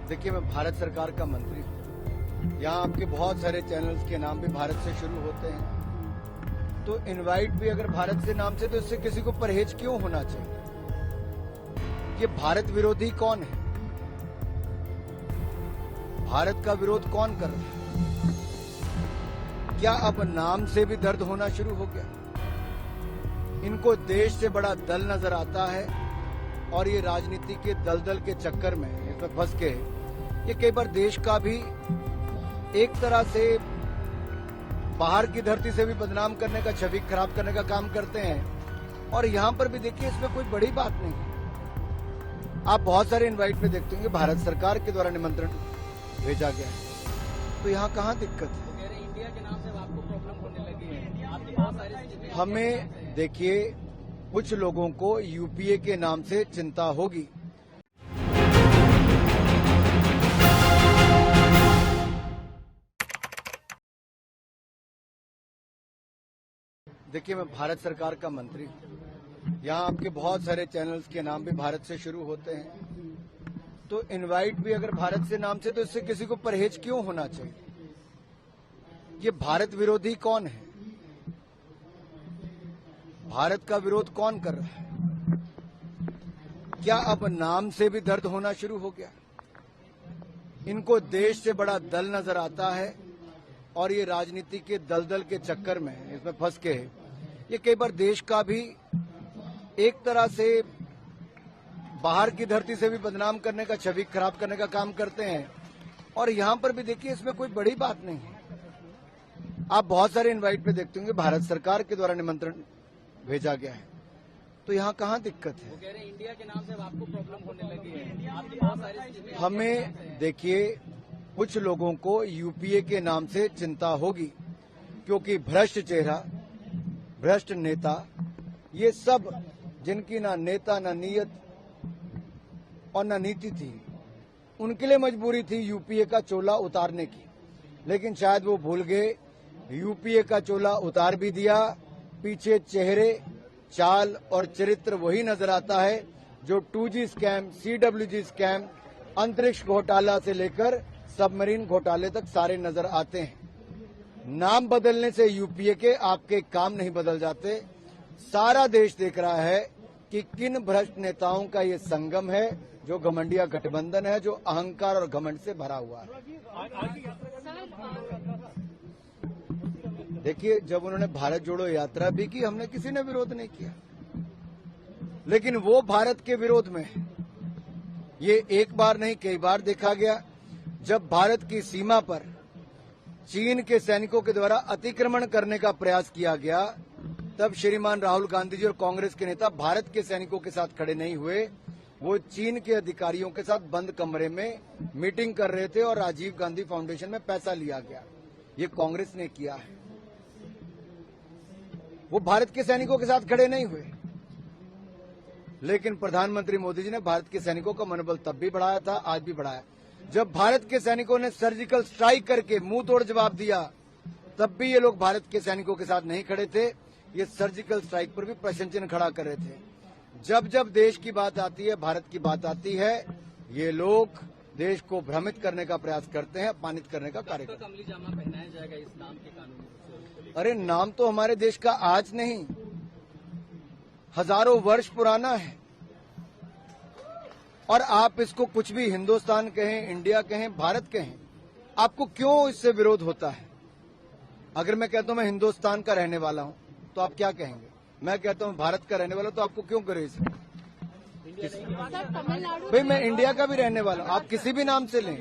देखिए, मैं भारत सरकार का मंत्री हूँ। यहाँ आपके बहुत सारे चैनल्स के नाम भी भारत से शुरू होते हैं, तो इनवाइट भी अगर भारत से नाम से, तो इससे किसी को परहेज क्यों होना चाहिए? ये भारत विरोधी कौन है? भारत का विरोध कौन कर रहा है? क्या अब नाम से भी दर्द होना शुरू हो गया? इनको देश से बड़ा दल नजर आता है और ये राजनीति के दलदल के चक्कर में इसमें फंस के ये कई बार देश का भी एक तरह से बाहर की धरती से भी बदनाम करने का, छवि खराब करने का काम करते हैं। और यहां पर भी देखिए, इसमें कोई बड़ी बात नहीं है। आप बहुत सारे इनवाइट में देखते होंगे भारत सरकार के द्वारा निमंत्रण भेजा गया है, तो यहाँ कहाँ दिक्कत है? इंडिया के नाम से आपको प्रॉब्लम होने लगी है। आपकी बहुत सारी हमें देखिए, कुछ लोगों को यूपीए के नाम से चिंता होगी। देखिए, मैं भारत सरकार का मंत्री हूँ। यहाँ आपके बहुत सारे चैनल्स के नाम भी भारत से शुरू होते हैं, तो इनवाइट भी अगर भारत से नाम से, तो इससे किसी को परहेज क्यों होना चाहिए? ये भारत विरोधी कौन है? भारत का विरोध कौन कर रहा है? क्या अब नाम से भी दर्द होना शुरू हो गया? इनको देश से बड़ा दल नजर आता है और ये राजनीति के दलदल के चक्कर में इसमें फंस के ये कई बार देश का भी एक तरह से बाहर की धरती से भी बदनाम करने का, छवि खराब करने का काम करते हैं। और यहां पर भी देखिए, इसमें कोई बड़ी बात नहीं है। आप बहुत सारे इनवाइट में देखते होंगे भारत सरकार के द्वारा निमंत्रण भेजा गया है, तो यहाँ कहाँ दिक्कत है? वो कह रहे हैं इंडिया के नाम से आपको प्रॉब्लम होने लगी है। आपकी बहुत सारी हमें देखिए, कुछ लोगों को यूपीए के नाम से चिंता होगी, क्योंकि भ्रष्ट चेहरा, भ्रष्ट नेता, ये सब जिनकी ना नेता, ना नीयत और ना नीति थी, उनके लिए मजबूरी थी यूपीए का चोला उतारने की। लेकिन शायद वो भूल गए, यूपीए का चोला उतार भी दिया, पीछे चेहरे, चाल और चरित्र वही नजर आता है जो 2G स्कैम, CWG स्कैम, अंतरिक्ष घोटाला से लेकर सबमरीन घोटाले तक सारे नजर आते हैं। नाम बदलने से यूपीए के आपके काम नहीं बदल जाते। सारा देश देख रहा है कि किन भ्रष्ट नेताओं का ये संगम है, जो घमंडिया गठबंधन है, जो अहंकार और घमंड से भरा हुआ है। देखिए, जब उन्होंने भारत जोड़ो यात्रा भी की, हमने किसी ने विरोध नहीं किया, लेकिन वो भारत के विरोध में ये एक बार नहीं कई बार देखा गया। जब भारत की सीमा पर चीन के सैनिकों के द्वारा अतिक्रमण करने का प्रयास किया गया, तब श्रीमान राहुल गांधी जी और कांग्रेस के नेता भारत के सैनिकों के साथ खड़े नहीं हुए। वो चीन के अधिकारियों के साथ बंद कमरे में मीटिंग कर रहे थे और राजीव गांधी फाउंडेशन में पैसा लिया गया। ये कांग्रेस ने किया है। वो भारत के सैनिकों के साथ खड़े नहीं हुए, लेकिन प्रधानमंत्री मोदी जी ने भारत के सैनिकों का मनोबल तब भी बढ़ाया था, आज भी बढ़ाया। जब भारत के सैनिकों ने सर्जिकल स्ट्राइक करके मुंह तोड़ जवाब दिया, तब भी ये लोग भारत के सैनिकों के साथ नहीं खड़े थे। ये सर्जिकल स्ट्राइक पर भी प्रश्न चिन्ह खड़ा कर रहे थे। जब जब देश की बात आती है, भारत की बात आती है, ये लोग देश को भ्रमित करने का प्रयास करते हैं, अपमानित करने का कार्य करते हैं। कमली जामा पहनाया जाएगा इस नाम के कानून? अरे, नाम तो हमारे देश का आज नहीं, हजारों वर्ष पुराना है। और आप इसको कुछ भी हिंदुस्तान कहें, इंडिया कहें, भारत कहें, आपको क्यों इससे विरोध होता है? अगर मैं कहता हूं मैं हिंदुस्तान का रहने वाला हूं, तो आप क्या कहेंगे? मैं कहता हूं भारत का रहने वाला, तो आपको क्यों गुरेज है? भाई, मैं इंडिया का भी रहने वाला हूं, आप किसी भी नाम से लें।